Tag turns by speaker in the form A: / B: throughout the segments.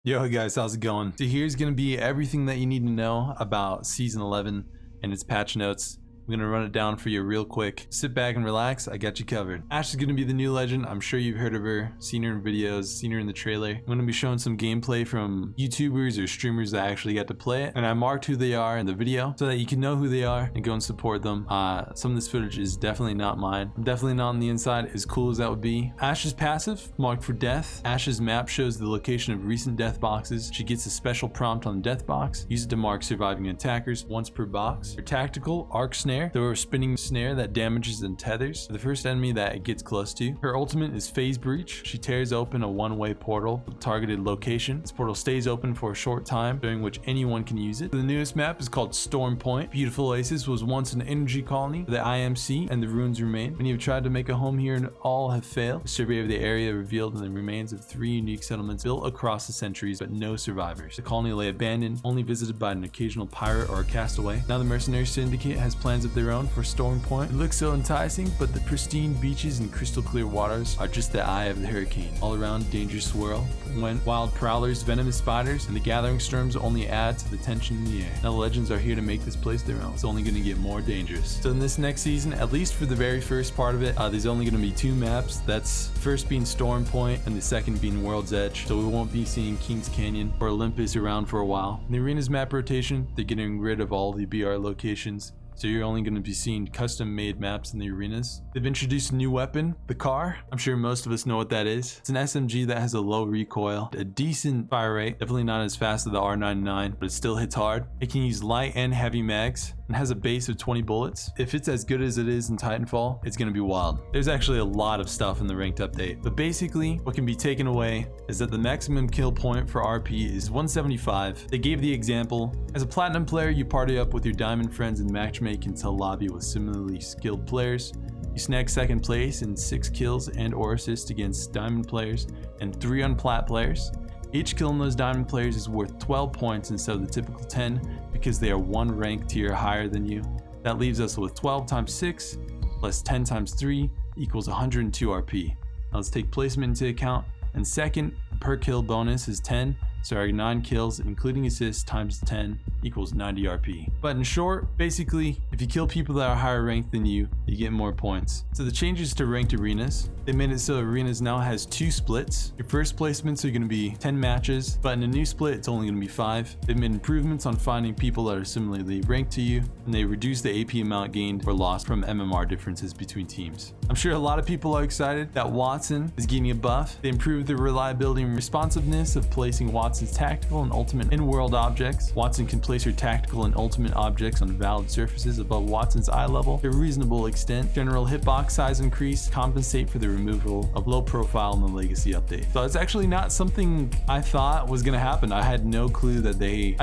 A: Yo guys, how's it going? So here's gonna be everything that you need to know about Season 11 and its patch notes. I'm gonna run it down for you real quick. Sit back and relax, I got you covered. Ashe is gonna be the new legend. I'm sure you've heard of her, seen her in videos, seen her in the trailer. I'm gonna be showing some gameplay from YouTubers or streamers that actually got to play it. And I marked who they are in the video so that you can know who they are and go and support them. Some of this footage is definitely not mine. I'm definitely not on the inside, as cool as that would be. Ashe's passive, marked for death. Ashe's map shows the location of recent death boxes. She gets a special prompt on the death box. Use it to mark surviving attackers once per box. Her tactical, arc snare. Throw a spinning snare that damages and tethers the first enemy that it gets close to. Her ultimate is phase breach. She tears open a one-way portal with a targeted location. This portal stays open for a short time, during which anyone can use it. The newest map is called Storm Point. Beautiful Oasis was once an energy colony for the IMC, and the ruins remain. Many have tried to make a home here and all have failed. A survey of the area revealed the remains of 3 unique settlements built across the centuries, but no survivors. The colony lay abandoned, only visited by an occasional pirate or a castaway. Now the Mercenary Syndicate has plans of their own for Storm Point. It looks so enticing, but the pristine beaches and crystal clear waters are just the eye of the hurricane. All around dangerous swirl. When wild prowlers, venomous spiders, and the gathering storms only add to the tension in the air. Now the legends are here to make this place their own. It's only going to get more dangerous. So in this next season, at least for the very first part of it, there's only going to be 2 maps. That's first being Storm Point and the second being World's Edge. So we won't be seeing Kings Canyon or Olympus around for a while. In the arena's map rotation, they're getting rid of all the BR locations. So you're only going to be seeing custom made maps in the arenas. They've introduced a new weapon, the car. I'm sure most of us know what that is. It's an SMG that has a low recoil, a decent fire rate, definitely not as fast as the R99, but it still hits hard. It can use light and heavy mags and has a base of 20 bullets. If it's as good as it is in Titanfall, it's going to be wild. There's actually a lot of stuff in the ranked update, but basically what can be taken away is that the maximum kill point for RP is 175. They gave the example, as a platinum player, you party up with your diamond friends and matchmake until lobby with similarly skilled players. You snag second place in 6 kills and or assists against diamond players and 3 on plat players. Each kill in those diamond players is worth 12 points instead of the typical 10 because they are 1 rank tier higher than you. That leaves us with 12 times 6 plus 10 times 3 equals 102 RP. Now let's take placement into account, and second, per kill bonus is 10, so our 9 kills including assists times 10 equals 90 RP. But in short, basically, if you kill people that are higher ranked than you get more points. So the changes to ranked arenas, they made it so arenas now has 2 splits. Your first placements are going to be 10 matches, but in a new split it's only going to be 5. They've made improvements on finding people that are similarly ranked to you, and they reduce the AP amount gained or lost from MMR differences between teams. I'm sure a lot of people are excited that Wattson is getting a buff. They improved the reliability and responsiveness of placing Wattson's tactical and ultimate in-world objects. Wattson can place her tactical and ultimate objects on valid surfaces above Wattson's eye level to a reasonable extent. General hitbox size increase compensate for the removal of low profile in the legacy update. So it's actually not something I thought was going to happen. I had no clue that they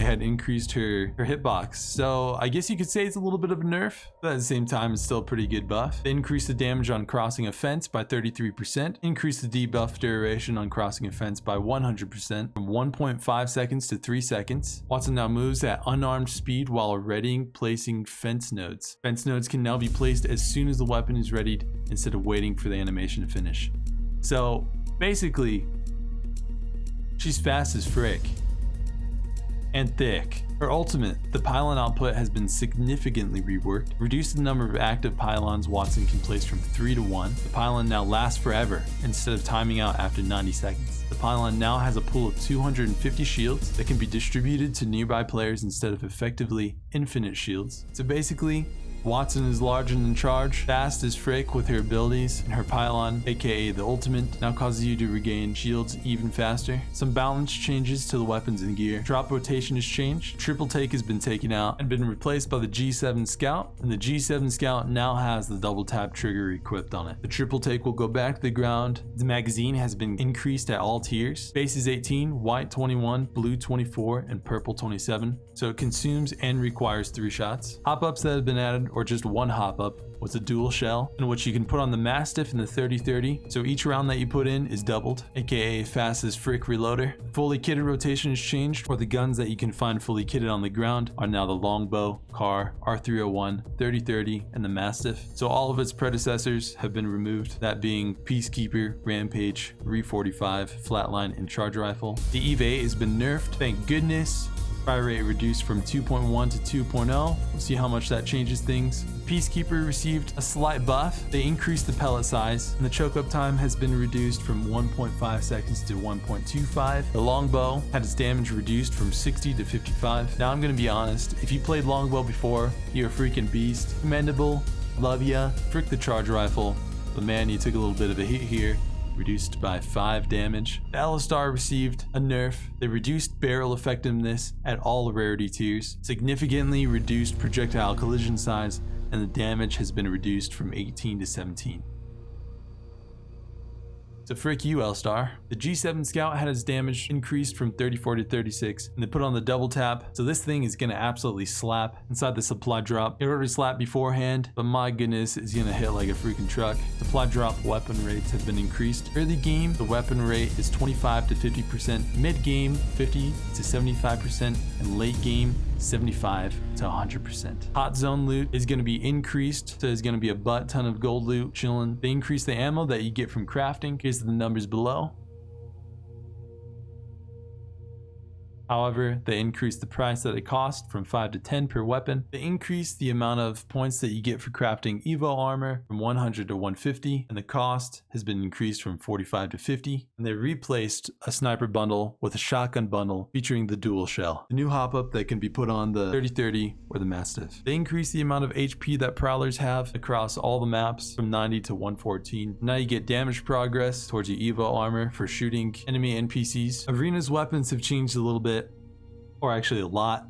A: had increased her hitbox. So I guess you could say it's a little bit of a nerf, but at the same time it's still a pretty good buff. They increased the damage on crossing a fence by 33%, increased the debuff duration on crossing a fence by 100% from 1.5 seconds to 3 seconds. Wattson now moves at unarmed speed while readying placing fence nodes. Fence nodes can now be placed as soon as the weapon is readied instead of waiting for the animation to finish. So basically, she's fast as frick and thick. Her ultimate, the pylon output, has been significantly reworked. Reduced the number of active pylons Wattson can place from 3 to 1. The pylon now lasts forever instead of timing out after 90 seconds. The pylon now has a pool of 250 shields that can be distributed to nearby players instead of effectively infinite shields. So basically, Wattson is large and in charge, fast as frick with her abilities, and her pylon, aka the ultimate, now causes you to regain shields even faster. Some balance changes to the weapons and gear. Drop rotation has changed, triple take has been taken out and been replaced by the G7 Scout, and the G7 Scout now has the double tap trigger equipped on it. The triple take will go back to the ground. The magazine has been increased at all tiers. Base is 18, white 21, blue 24, and purple 27, so it consumes and requires 3 shots. Hop-ups that have been added or just one hop up was a dual shell, in which you can put on the Mastiff in the 30-30, so each round that you put in is doubled, aka fast as frick reloader. Fully kitted rotation is changed, or the guns that you can find fully kitted on the ground are now the longbow, car, R301, 30-30, and the Mastiff. So all of its predecessors have been removed, that being Peacekeeper, Rampage, Re-45, Flatline, and Charge Rifle. The Eve 8 has been nerfed, thank goodness. Fire rate reduced from 2.1 to 2.0. We'll see how much that changes things. Peacekeeper received a slight buff. They increased the pellet size, and the choke up time has been reduced from 1.5 seconds to 1.25. The longbow had its damage reduced from 60 to 55. Now I'm gonna be honest, if you played longbow before, you're a freaking beast. Commendable, love ya. Frick the charge rifle, but man, you took a little bit of a hit here. Reduced by 5 damage. The Alistar received a nerf. They reduced barrel effectiveness at all rarity tiers, significantly reduced projectile collision size, and the damage has been reduced from 18 to 17. So frick you, Alistar. The G7 Scout had its damage increased from 34 to 36, and they put on the double tap, so this thing is gonna absolutely slap inside the supply drop. It already slapped beforehand, but my goodness, it's gonna hit like a freaking truck. Supply drop weapon rates have been increased. Early game, the weapon rate is 25 to 50%, mid game 50 to 75%, and late game 75 to 100%. Hot zone loot is going to be increased, so there's going to be a butt ton of gold loot chilling. They increase the ammo that you get from crafting. Here's the numbers below. However, they increased the price that it cost from 5 to 10 per weapon. They increased the amount of points that you get for crafting Evo armor from 100 to 150, and the cost has been increased from 45 to 50. And they replaced a sniper bundle with a shotgun bundle featuring the dual shell, the new hop up that can be put on the 30-30 or the Mastiff. They increased the amount of HP that prowlers have across all the maps from 90 to 114. Now you get damage progress towards your Evo armor for shooting enemy NPCs. Arena's weapons have changed a little bit, or actually a lot.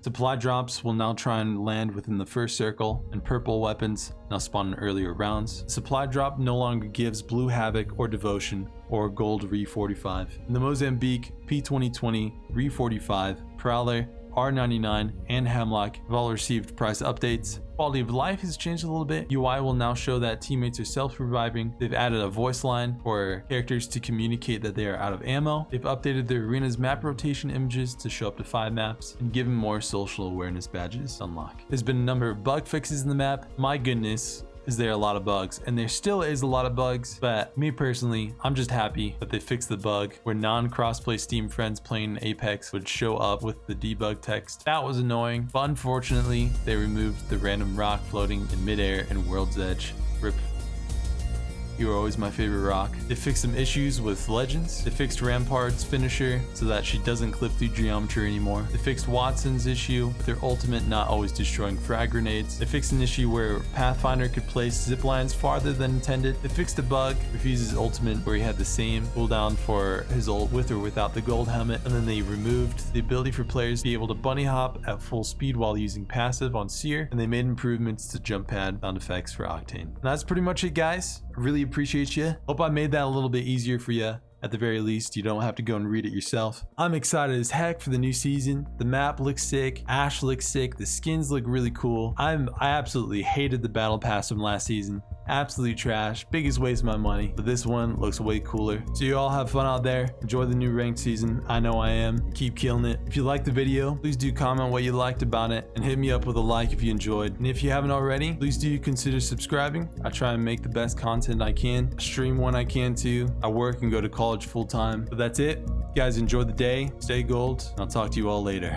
A: Supply drops will now try and land within the first circle, and purple weapons now spawn in earlier rounds. Supply drop no longer gives blue havoc or devotion or gold Re-45. In the Mozambique, P2020, Re-45, Prowler, R99, and Hemlock have all received price updates. Quality of life has changed a little bit. UI will now show that teammates are self-reviving. They've added a voice line for characters to communicate that they are out of ammo. They've updated their arena's map rotation images to show up to 5 maps and given more social awareness badges to unlock. There's been a number of bug fixes in the map. My goodness, is there a lot of bugs, and there still is a lot of bugs, but me personally, I'm just happy that they fixed the bug where non-crossplay Steam friends playing Apex would show up with the debug text. That was annoying, but unfortunately they removed the random rock floating in midair in World's Edge. RIP. You were always my favorite rock. They fixed some issues with Legends. They fixed Rampart's finisher so that she doesn't clip through geometry anymore. They fixed Wattson's issue with their ultimate not always destroying frag grenades. They fixed an issue where Pathfinder could place zip lines farther than intended. They fixed a bug with Fuse's ultimate where he had the same cooldown for his ult with or without the gold helmet. And then they removed the ability for players to be able to bunny hop at full speed while using passive on Seer. And they made improvements to jump pad sound effects for Octane. And that's pretty much it, guys. I really appreciate you. Hope I made that a little bit easier for you. At the very least, you don't have to go and read it yourself. I'm excited as heck for the new season. The map looks sick. Ashe looks sick. The skins look really cool. I absolutely hated the battle pass from last season. Absolute trash. Biggest waste of my money. But this one looks way cooler. So you all have fun out there. Enjoy the new ranked season. I know I am. Keep killing it. If you liked the video, please do comment what you liked about it and hit me up with a like if you enjoyed. And if you haven't already, please do consider subscribing. I try and make the best content I can. I stream when I can too. I work and go to college full time. But that's it. You guys enjoy the day. Stay gold. And I'll talk to you all later.